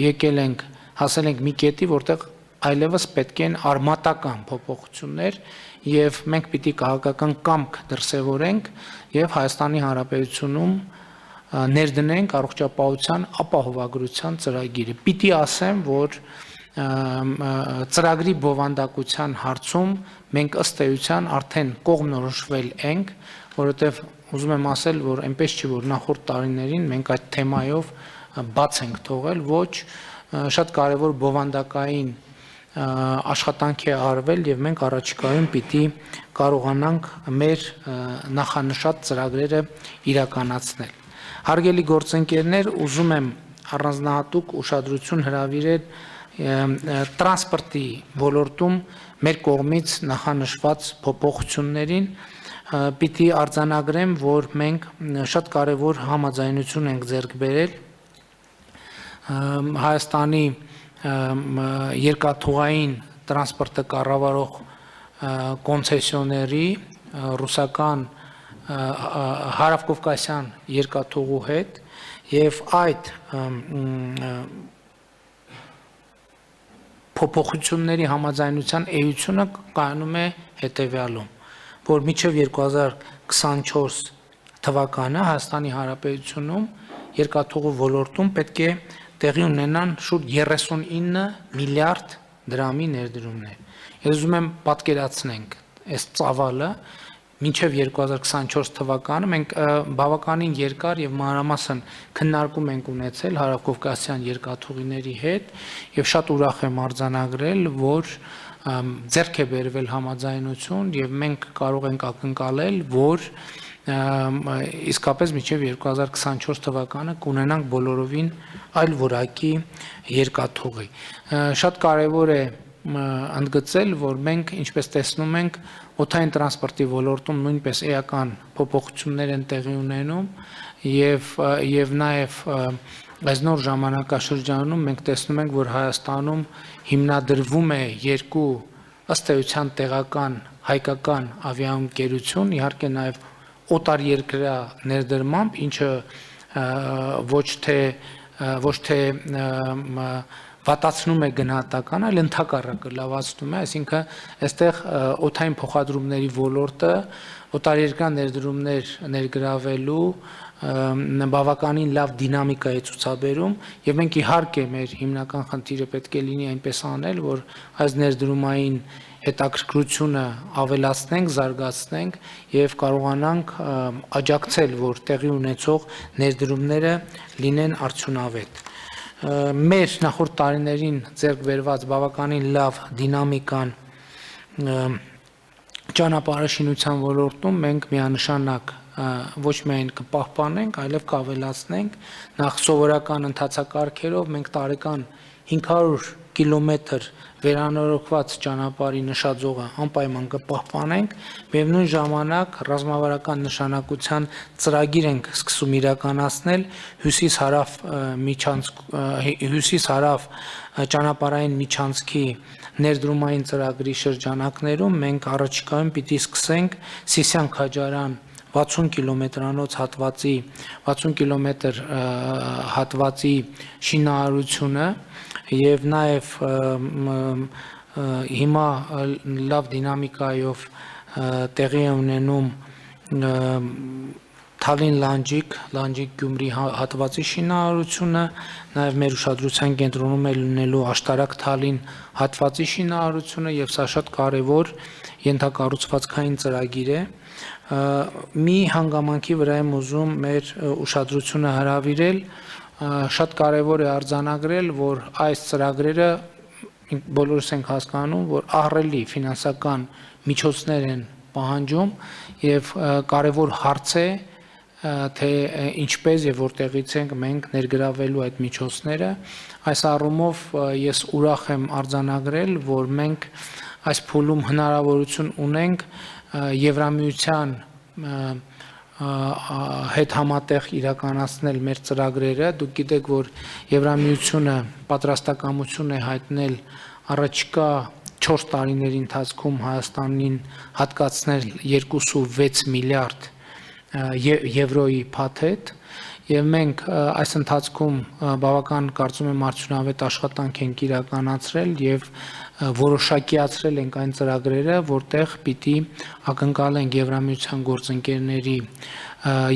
եկել ենք, հասել ենք մի կետի, որտեղ այլևս պետք են արմատական փոփոխություններ եւ մենք պիտի քաղաքական կամք դրսեւորենք եւ Հայաստանի Հանրապետությունում ներդնենք առողջապահության ապահովագրության ծրագիրը։ Պիտի ասեմ, որ ծրագրի բովանդակության հարցում մենք ըստ էության արդեն կողմնորոշվել ենք, որովհետև ուզում եմ ասել, որ այնպես չի, որ նախորդ տարիներին մենք այդ թեմայով բաց ենք թողել, ոչ, շատ կարևոր բովանդակային աշխատանք է արվել եւ մենք առաջիկայում պիտի կարողանանք մեր նախանշած ծրագրերը իրականացնել։ Հարգելի գործընկերներ, ուզում եմ առանձնահատուկ ուշադրություն հրավիրել տրանսպորտի ոլորտում մեր կողմից նախանշված փոփոխություններին, պիտի արձանագրեմ, որ մենք շատ կարևոր համաձայնություն ենք ձեռք բերել Հայաստանի երկաթուղային տրանսպորտը կառավարող կոնցեսիոների ռուսական հարավկովկասյան երկաթուղու հետ եւ այդ փոփոխությունների համաձայնության էությունը կայանում է հետեւյալում, որ մինչև 2024 թվականը Հայաստանի Հանրապետությունում երկաթուղու ոլորտում պետք է տեղի ունենան շուրջ 39 միլիարդ դրամի ներդրումներ։ Ես ուզում եմ պատկերացնենք այս ծավալը մինչև 2024 թվականը մենք բավականին երկար եւ մանրամասն քննարկում ենք ունեցել հարավկովկասյան երկաթուղիների հետ եւ շատ ուրախ եմ արձանագրել, որ ձեռք է բերվել համաձայնություն եւ մենք կարող ենք ակնկալել, որ իսկապես մինչև 2024 թվականը կունենանք բոլորովին այլ որակի երկաթուղի։ Շատ կարևոր է ընդգծել, որ մենք ինչպես տեսնում ենք օդային տրանսպորտի ոլորտում նույնպես էական փոփոխություններ են տեղի ունենում եւ նաեւ այս նոր ժամանակաշրջանում մենք տեսնում ենք, որ Հայաստանում հիմնադրվում է երկու ըստ էության տեղական հայկական ավիաընկերություն, իհարկե նաեւ օտարերկրյա ներդրմամբ, ինչը ոչ թե վատացնում է գնահատականը, այլ ընդհակառակը լավացնում է, այսինքն այստեղ օդային փոխադրումների ոլորտը օտարերկրյա ներդրումներ ներգրավելու բավականին լավ դինամիկա է ցուցաբերում եւ մենք իհարկե մեր հիմնական խնդիրը պետք է լինի այնպես անել, որ այս ներդրումային հետաքրքրությունը ավելացնենք, զարգացնենք եւ կարողանանք աջակցել, որ տեղի ունեցող ներդրումները լինեն արդյունավետ։ Մեր նախորդ տարիներին ձեռք բերված բավականին լավ դինամիկան ճանապարհաշինության ոլորտում մենք միանշանակ ոչ միայն կպահպանենք, այլև կավելացնենք, նախ սովորական ընթացակարգերով մենք տարեկան 500 կիլոմետր վերանորոգված ճանապարհի նշաձողը անպայման կպահպանենք, միևնույն ժամանակ ռազմավարական նշանակության ծրագիր ենք սկսում իրականացնել հյուսիս-հարավ ճանապարհային միջանցքի ներդրումային ծրագրի շրջանակներում մենք առաջիկայում պիտի սկսենք Սիսիան-Քաջարյան 60 կիլոմետրանոց հատվածի 60 կիլոմետր հատվածի շինարարությունը եւ նաեւ հիմա լավ դինամիկայով տեղի է ունենում Թալին-Լանջիկ-Գյումրի հատվածի շինարարությունը, նաեւ մեր ուշադրության կենտրոնում է լինելու Աշտարակ-Թալին հատվածի շինարարությունը եւ սա շատ կարեւոր ենթակառուցվածքային ծրագիր է։ Մի հանգամանքի վրա եմ ուզում մեր ուշադրությունը հրավիրել, շատ կարևոր է արձանագրել, որ այս ծրագրերը բոլորս ենք հասկանում, որ ահռելի ֆինանսական միջոցներ են պահանջում եւ կարևոր հարց է թե ինչպես եւ որտեղից ենք մենք ներգրավելու այդ միջոցները այս առումով ես ուրախ եմ արձանագրել որ մենք այս փուլում հնարավորություն ունենք Եվրամիության հետ համատեղ իրականացնել մեր ծրագրերը դուք գիտեք որ Եվրամիությունը պատրաստակամություն է հայտնել առաջիկա 4 տարիների ընթացքում Հայաստանին հատկացնել 2.6 միլիարդ եվրոյի փաթեթ եւ մենք այս ընթացքում բավական կարծում եմ արդյունավետ աշխատանք ենք իրականացրել եւ որոշակիացրել ենք այն ծրագրերը, որտեղ պիտի ակնկալենք Եվրամիության գործընկերների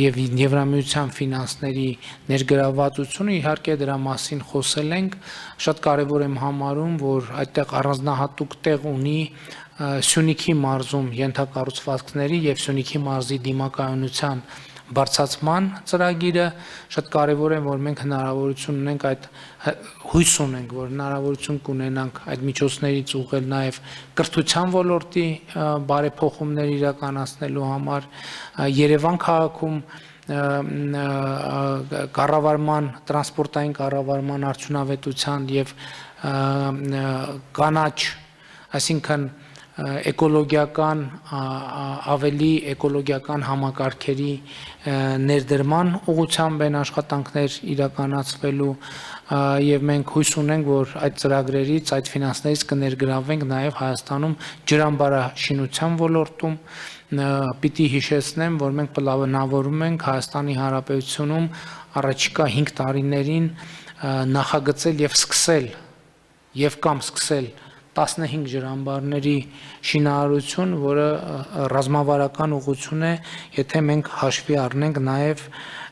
եւ Եվրամիության ֆինանսների ներգրավվածությունը, իհարկե դրա մասին խոսել ենք, շատ կարեւոր եմ համարում, որ այդտեղ առանձնահատուկ տեղ ունի Սյունիքի մարզում ենթակառուցվածքների եւ Սյունիքի մարզի դիմակայունության բարձրացման ծրագիրը շատ կարևոր է որ մենք հնարավորություն ունենք այդ հույս ունենք որ հնարավորություն կունենանք այդ միջոցներից ուղղել նաև կրթության ոլորտի բարեփոխումներ իրականացնելու համար Երևան քաղաքում կառավարման տրանսպորտային կառավարման արդյունավետության եւ կանաչ այսինքն էկոլոգիական ավելի էկոլոգիական համակարգերի ներդրման ուղղությամբ են աշխատանքներ իրականացվելու եւ մենք հույս ունենք որ այդ ծրագրերից այդ ֆինանսներից կներգրավենք նաեւ Հայաստանում ջրամբարաշինության ոլորտում պիտի հիշեցնեմ որ մենք պլանավորում ենք Հայաստանի Հանրապետությունում առաջիկա 5 տարիներին նախագծել եւ սկսել եւ կամ սկսել 15 ջրամբարների շինարարություն, որը ռազմավարական ուղղություն է, եթե մենք հաշվի առնենք նաև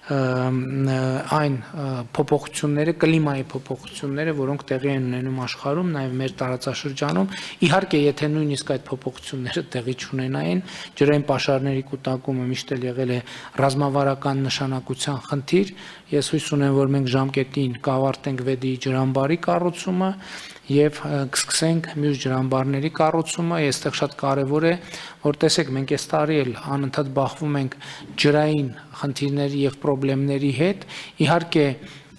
այն փոփոխությունները, կլիմայի փոփոխությունները, որոնք տեղի են ունենում աշխարհում, նաև մեր տարածաշրջանում, իհարկե, եթե նույնիսկ այդ փոփոխությունները տեղի չունենային, ջրային պաշարների կուտակումը միշտ էլ եղել է ռազմավարական նշանակության խնդիր, ես հույս ունեմ, որ մենք ժամկետին կավարտենք Վեդի ջրամբարի կառուցումը եւ կսկսենք մյուս ջրամբարների կառուցումը, այստեղ շատ կարեւոր է, որ տեսեք, մենք այս տարի էլ անընդհատ բախվում ենք ջրային խնդիրների եւ խնդիրների հետ, իհարկե,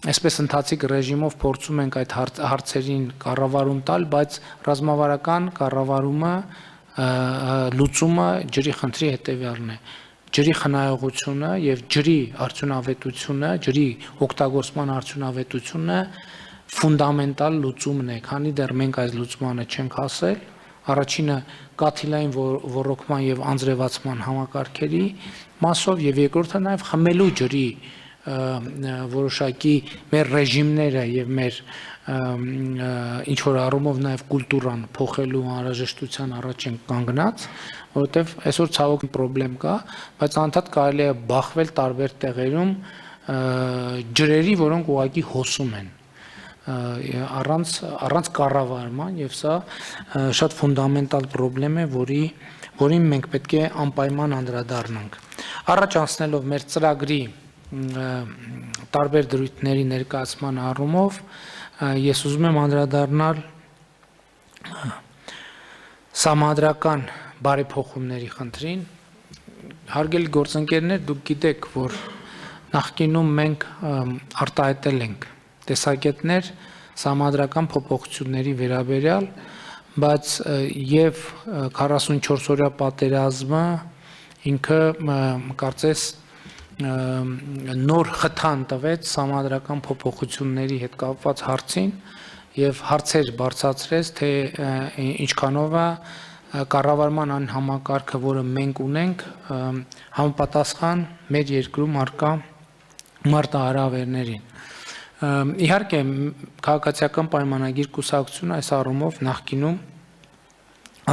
այսպես ընթացիկ ռեժիմով փորձում ենք այդ հարցերին կառավարում տալ, բայց ռազմավարական կառավարումը լուծումը ջրի խնդրի հետեւյալն է ջրի խնայողությունը եւ ջրի արդյունավետությունը, ջրի օգտագործման արդյունավետությունը ֆունդամենտալ լուծումն է, քանի դեռ մենք այս լուծմանը չենք հասել, առաջինը կաթիլային ոռոգման եւ անձրևացման համակարգերի մասով եւ երկրորդը նաեւ խմելու ջրի որոշակի մեր ռեժիմները եւ մեր ինչ որ առումով նաեւ կուլտուրան փոխելու անհրաժեշտության առաջ են կանգնած, որովհետեւ այսօր ցավոք խնդրեմ կա, բայց անդադ կարելի է բախվել տարբեր տեղերում ջրերի, որոնք ուղղակի հոսում են առանց կառավարման եւ սա շատ ֆունդամենտալ խնդրեմ է, որին մենք պետք է անպայման անդրադառնանք։ Առաջ անցնելով մեր ծրագրի տարբեր դրույթների ներկայացման առումով ես ուզում եմ անդրադառնալ համադրական բարեփոխումների խնդրին։ Հարգելի գործընկերներ, դուք գիտեք, որ նախկինում մենք արտահայտել ենք տեսակետներ համադրական փոփոխությունների վերաբերյալ, բայց եւ 44-օրյա պատերազմը ինքը կարծես նոր խթան տվեց համադրական փոփոխությունների հետ կապված հարցին եւ հարցեր բարձրացրեց, թե ինչքանով է կառավարման այն համակարգը, որը մենք ունենք, համապատասխան մեր երկրում արկա մարտահրավերներին։ Իհարկե, քաղաքացիական պայմանագիր կուսակցությունը այս առումով նախկինում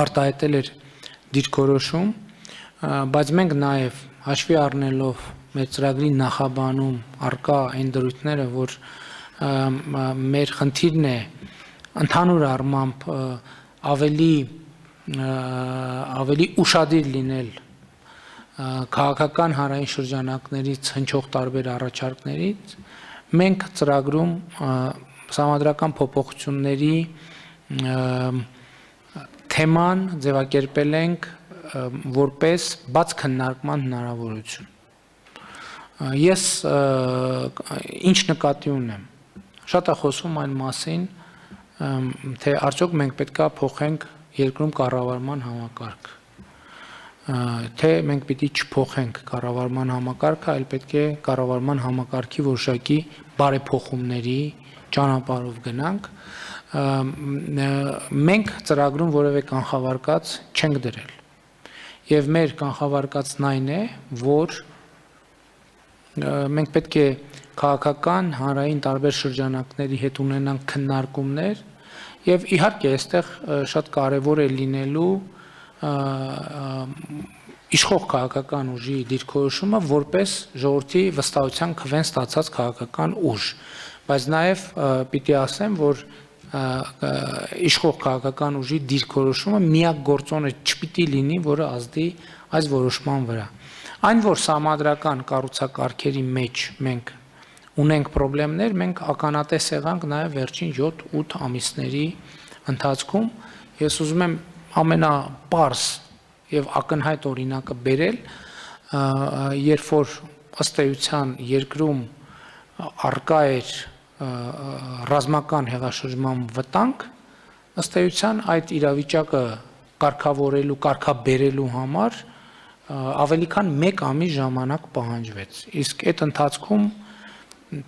արտահայտել էր դիրքորոշում, բայց մենք նաև հաշվի առնելով մեր ծրագրի նախաբանում արկա այն դրույթները, որ մեր խնդիրն է ընդհանուր առմամբ ավելի ուշադիր լինել քաղաքական հանրային շրջանակներից հնչող տարբեր առաջարկներից, մենք ծրագրում համադրական փոփոխությունների թեման ձևակերպել ենք որպես բաց քննարկման հնարավորություն։ Ես ինչ նկատի ունեմ։ Շատ է խոսվում այն մասին, թե արդյոք մենք պետք է փոխենք երկրում կառավարման համակարգ, թե մենք պիտի չփոխենք կառավարման համակարգը, այլ պետք է կառավարման համակարգի որոշակի բարեփոխումների ճանապարհով գնանք։ Մենք ծրագրում որևէ կանխավարկած չենք դրել։ Եվ մեր կանխավարկածն այն է, որ մենք պետք է քաղաքական, հանրային տարբեր շրջանակների հետ ունենանք քննարկումներ եւ իհարկե այստեղ շատ կարեւոր է լինելու իշխող քաղաքական ուժի դիրքորոշումը որպես ժողովրդի վստահության քվեն ստացած քաղաքական ուժ, բայց նաեւ պիտի ասեմ, որ իշխող քաղաքական ուժի դիրքորոշումը միակ գործոնը չպիտի լինի, որը ազդի այս որոշման վրա։ Այն որ համադրական կառուցակարգերի մեջ մենք ունենք խնդիրներ, մենք ականատես եղանք նաև վերջին 7-8 ամիսների ընթացքում։ Ես ուզում եմ ամենապարզ եւ ակնհայտ օրինակը բերել, երբ որ ըստ էության երկրում առկա էր ռազմական հեղաշրջման վտանգ, ըստ էության այդ իրավիճակը կարգավորելու, կարգաբերելու համար ավելի քան 1 ամիս ժամանակ պահանջվեց։ Իսկ այդ ընթացքում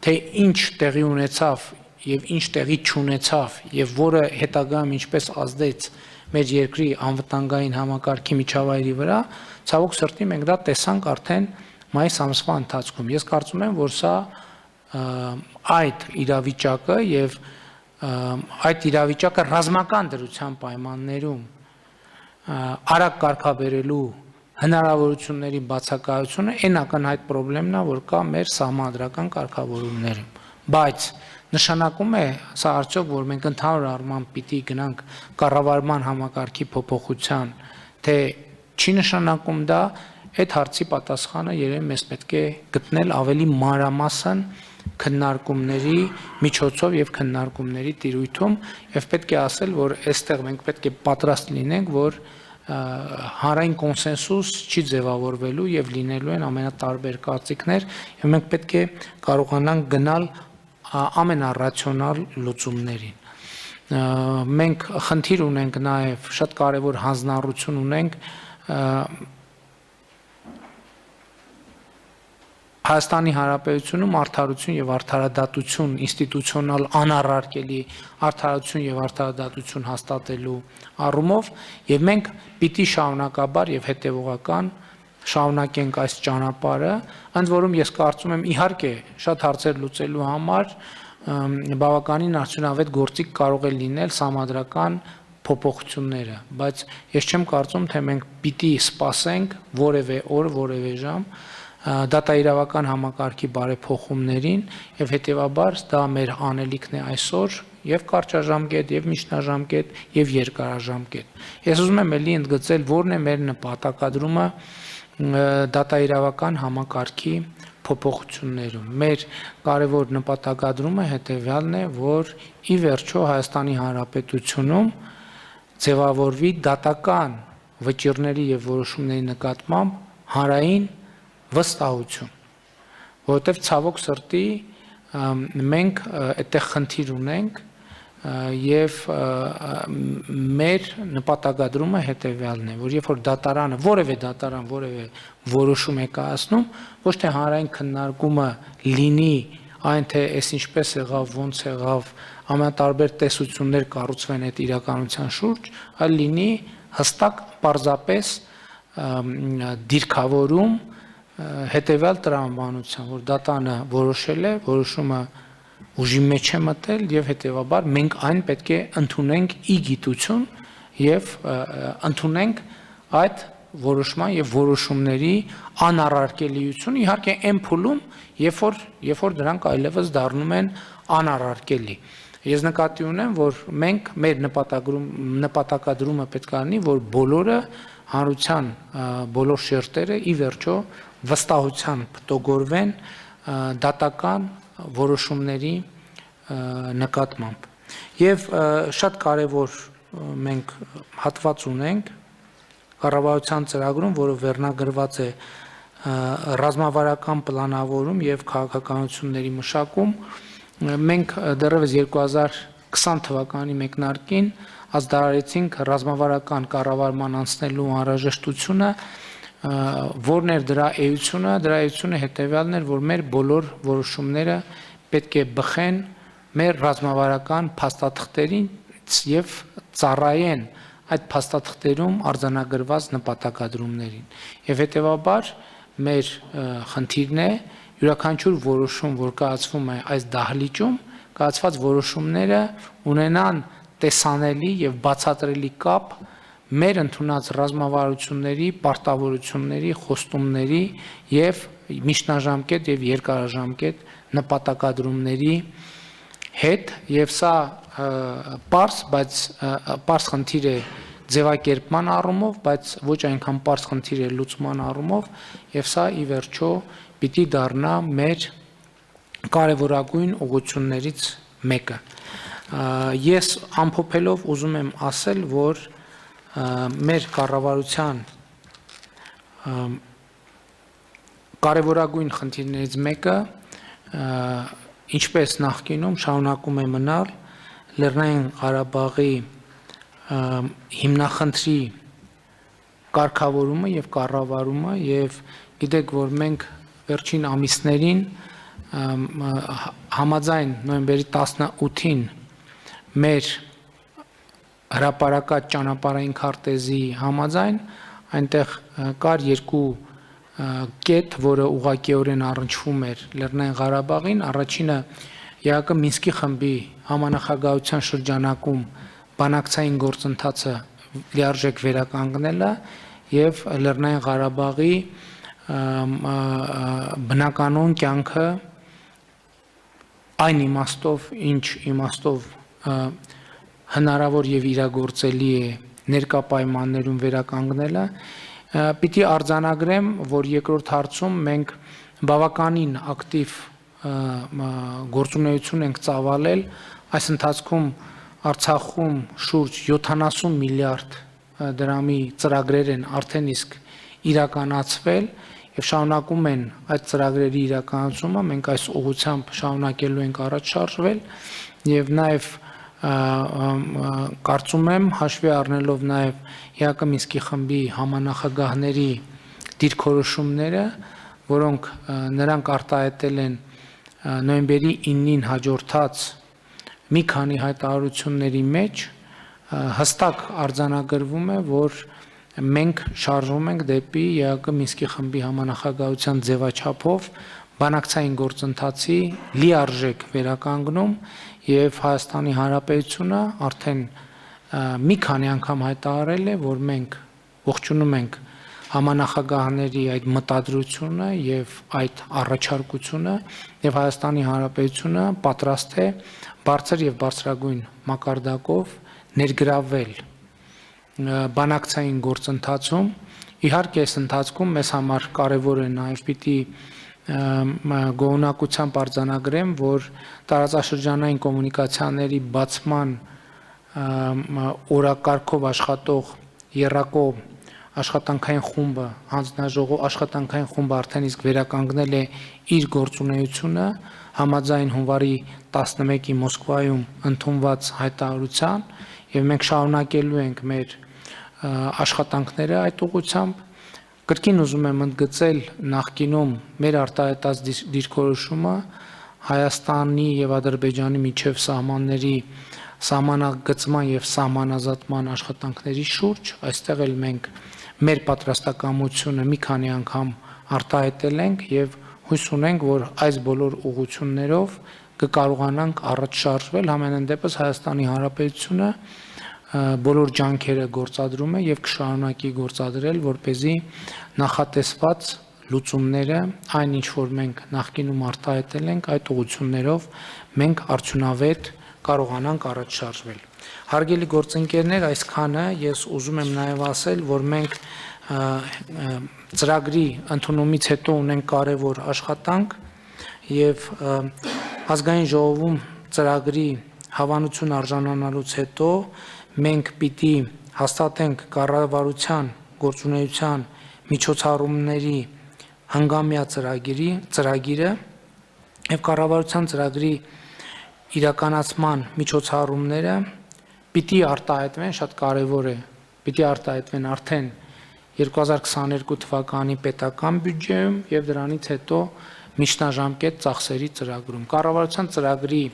թե ինչ տեղի ունեցավ եւ ինչ տեղի չունեցավ եւ որը հետագայում ինչպես ազդեց մեր երկրի անվտանգային համակարգի միջավայրի վրա, ցավոք սրտի մենք դա տեսանք արդեն մայիս ամսվա ընթացքում։ Ես կարծում եմ, որ սա այդ իրավիճակը եւ այդ իրավիճակը ռազմական դրության պայմաններում արագ կարգաբերելու հնարավորությունների բացակայությունը այն ակնհայտ խնդիրն է, որ կա մեր սահմանադրական կարգավորումներում։ Բայց նշանակում է սա արդյոք, որ մենք ընդհանուր առմամբ պիտի գնանք կառավարման համակարգի փոփոխության, թե չի նշանակում դա, այդ հարցի պատասխանը երևի մեզ պետք է գտնել ավելի մանրամասն քննարկումների միջոցով եւ քննարկումների տիրույթում եւ պետք է ասել, որ այստեղ մենք պետք է պատրաստ լինենք, որ հանրային կոնսենսուս չի ձևավորվելու եւ լինելու են ամենատարբեր կարծիքներ եւ մենք պետք է կարողանանք գնալ ամենառացիոնալ լուծումներին։ Մենք խնդիր ունենք նաեւ շատ կարեւոր հանձնառություն ունենք Հայաստանի Հանրապետությունում արդարություն եւ արդարադատություն ինստիտուցիոնալ անառարկելի արդարություն եւ արդարադատություն հաստատելու առումով եւ մենք պիտի շարունակաբար եւ հետեւողական շարունակենք այս ճանապարհը, ընդ որում ես կարծում եմ իհարկե շատ հարցեր լուծելու համար բավականին արդյունավետ գործիք կարող է լինել համադրական փոփոխությունները, բայց ես չեմ կարծում, թե մենք պիտի սպասենք որևէ օր, որևէ ժամ դատաիրավական համակարգի բարեփոխումներին եւ հետեւաբար դա մեր անելիքն է այսօր եւ կարճաժամկետ եւ միջնաժամկետ եւ երկարաժամկետ։ Ես ուզում եմ ելի ընդգծել, որն է մեր նպատակադրումը դատաիրավական համակարգի փոփոխություններում։ Մեր կարևոր նպատակադրումը հետեւյալն է, որ ի վերջո Հայաստանի Հանրապետությունում ձևավորվի դատական վճիռների եւ որոշումների նկատմամբ հանրային վստահություն, որովհետև ցավոք սրտի մենք այդտեղ խնդիր ունենք եւ մեր նպատակադրումը հետեւյալն է, որ երբ որ դատարանը, որևէ դատարան, որևէ որոշում է կայացնում, ոչ թե հանրային քննարկումը լինի այն թե այս ինչպես եղավ, ոնց եղավ, ամենատարբեր տեսություններ կառուցվեն այդ իրականության շուրջ, այլ լինի հստակ պարզապես դիրքավորում հետևյալ տրամաբանության, որ դատանը որոշել է, որոշումը ուժի մեջ է մտել եւ հետեւաբար մենք այն պետք է ընդունենք ի գիտություն եւ ընդունենք այդ որոշման եւ որոշումների անառարկելիություն, իհարկե այն փուլում, երբ որ դրանք այլևս դառնում են անառարկելի։ Ես նկատի ունեմ, որ մենք մեր նպատակադրումը պետք է լինի, որ բոլորը հանրության բոլոր շերտերը ի վերջո վստահությամբ տոգորվեն դատական որոշումների նկատմամբ։ Եվ շատ կարևոր մենք հատված ունենք կառավարության ծրագրում, որը վերնագրված է ռազմավարական պլանավորում եւ քաղաքականությունների մշակում, մենք դեռևս 2020 թվականի մեկնարկին ազդարարեցինք ռազմավարական կառավարման անցնելու անհրաժեշտությունը, որն էր դրա էությունը հետեւյալն էր, որ մեր բոլոր որոշումները պետք է բխեն մեր ռազմավարական փաստաթղթերին եւ ծառայեն այդ փաստաթղթերում արձանագրված նպատակադրումներին։ Եվ հետեւաբար մեր խնդիրն է յուրաքանչյուր որոշում, որ կայացվում է այս դահլիճում, կայացված որոշումները ունենան տեսանելի եւ բացատրելի կապ մեր ընդունած ռազմավարությունների, պարտավորությունների, խոստումների եւ միջնաժամկետ եւ երկարաժամկետ նպատակադրումների հետ եւ սա պարզ խնդիր է ձևակերպման առումով, բայց ոչ այնքան պարզ խնդիր է լուծման առումով եւ սա ի վերջո պիտի դառնա մեր կարևորագույն ուղղություններից մեկը։ Ես ամփոփելով ուզում եմ ասել, որ մեր կառավարության կարևորագույն խնդիրներից մեկը, ինչպես նախկինում շարունակում է մնալ Լեռնային Ղարաբաղի հիմնախնդրի կարգավորումը եւ կառավարումը եւ գիտեք, որ մենք վերջին ամիսներին համաձայն նոյեմբերի 18-ին մեր հրապարակած ճանապարհային քարտեզի համաձայն այնտեղ կար երկու կետ, որը ուղղակիորեն առնչվում էր Լեռնային Ղարաբաղին, առաջինը ԵԱԿ Մինսկի խմբի համանախագահության շրջանակում բանակցային գործընթացը լիարժեք վերականգնելը եւ Լեռնային Ղարաբաղի բնականոն կյանքը այն իմաստով, ինչ իմաստով հնարավոր եւ իրագործելի է ներկա պայմաններում վերականգնելը, պիտի արձանագրեմ, որ երկրորդ հարցում մենք բավականին ակտիվ գործունեություն ենք ծավալել, այս ընթացքում Արցախում շուրջ 70 միլիարդ դրամի ծրագրեր են արդեն իսկ իրականացվել եւ շարունակում են այդ ծրագրերի իրականացումը, մենք այս ուղղությամբ շարունակելու ենք առաջ շարժվել եւ նաեւ կարծում եմ հաշվի առնելով նաեւ ԵԱԿ Մինսկի խմբի համանախագահների դիրքորոշումները, որոնք նրանք արտահայտել են նոյեմբերի 9-ին հաջորդած մի քանի հայտարարությունների մեջ, հստակ արձանագրվում է, որ մենք շարժվում ենք դեպի ԵԱԿ Մինսկի խմբի համանախագահության ձևաչափով բանակցային գործընթացի լիարժեք վերականգնում եւ Հայաստանի Հանրապետությունը արդեն մի քանի անգամ հայտարարել է, որ մենք ողջունում ենք համանախագահների այդ մտադրությունը եւ այդ առաջարկությունը եւ Հայաստանի Հանրապետությունը պատրաստ է բարձր եւ բարձրագույն մակարդակով ներգրավել բանակցային գործընթացում։ Իհարկե, այս ընթացքում մեզ համար կարևոր է նաեւ պիտի գոհունակությամբ արձանագրեմ, որ տարածաշրջանային կոմունիկացիաների բացման օրակարգով աշխատող ԵՌԱԿՕ աշխատանքային խումբը, հանձնաժողով աշխատանքային խումբը արդեն իսկ վերականգնել է իր գործունեությունը համաձայն հունվարի 11-ի Մոսկվայում ընդունված հայտարարության եւ մենք շարունակելու ենք մեր աշխատանքները այդ ուղղությամբ։ Կրկին ուզում եմ ընդգծել նախկինում մեր արտահայտած դիրքորոշումը Հայաստանի եւ Ադրբեջանի միջև սահմանների սահմանագծման եւ սահմանազատման աշխատանքների շուրջ, այստեղ էլ մենք մեր պատրաստակամությունը մի քանի անգամ արտահայտել ենք եւ հույս ունենք, որ այս բոլոր ուղղություններով կկարողանանք առաջ շարժվել, համենայն դեպս Հայաստանի Հանրապետությունը բոլոր ջանքերը գործադրում է եւ կշարունակի գործադրել, որպեսզի նախատեսված լուծումները, այն ինչ որ մենք նախկինում արտահայտել ենք, այդ ուղղություններով մենք արդյունավետ կարողանանք առաջ շարժվել։ Հարգելի գործընկերներ, այսքանը ես ուզում եմ նաև ասել, որ մենք ծրագրի ընդունումից հետո ունենք կարևոր աշխատանք եւ ազգային ժողովում ծրագրի հավանություն արժանանալուց հետո մենք պիտի հաստատենք կառավարության գործունեության միջոցառումների հանգամյա ծրագիրը եւ կառավարության ծրագրի իրականացման միջոցառումները պիտի արտահայտվեն, շատ կարևոր է, պիտի արտահայտվեն արդեն 2022 թվականի պետական բյուջեում եւ դրանից հետո միջնաժամկետ ծախսերի ծրագրում։ Կառավարության ծրագրի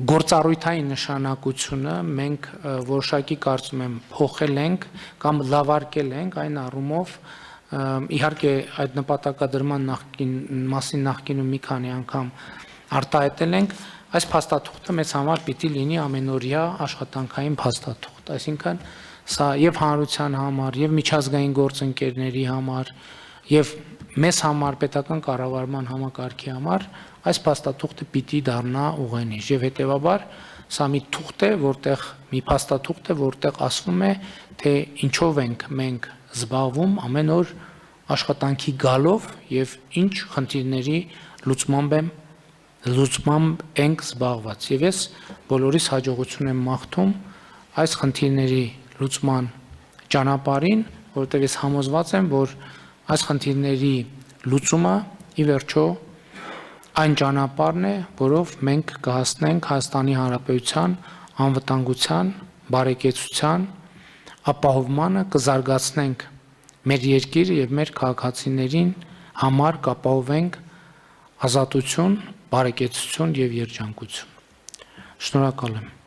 գործառույթային նշանակությունը մենք որոշակի կարծում եմ փոխել ենք կամ լավարկել ենք այն առումով, իհարկե այդ նպատակադրման մասին նախկինում մի քանի անգամ արտահայտել ենք, այս փաստաթուղթը մեզ համար պիտի լինի ամենօրյա աշխատանքային փաստաթուղթ, այսինքն սա եւ հանրության համար, եւ միջազգային գործընկերների համար, եւ մեզ համար պետական կառավարման համակարգի համար այս փաստաթուղթը պիտի դառնա ուղենիշ եւ հետեւաբար սա մի թուղթ է, որտեղ մի փաստաթուղթ է, որտեղ ասվում է, թե ինչով ենք մենք զբաղվում ամեն օր աշխատանքի գալով եւ ինչ խնդիրների լուծմամբ ենք զբաղված եւ ես բոլորիս հաջողություն եմ մաղթում այս խնդիրների լուծման ճանապարհին, որտեղ ես համոզված եմ, որ այս խնդիրների լուծումը ի վերջո այն ճանապարհն է, որով մենք կհասնենք Հայաստանի Հանրապետության անվտանգության, բարեկեցության, ապահովմանը, կզարգացնենք մեր երկիրը եւ մեր քաղաքացիներին համար կապահովենք ազատություն, բարեկեցություն եւ երջանկություն։ Շնորհակալ եմ։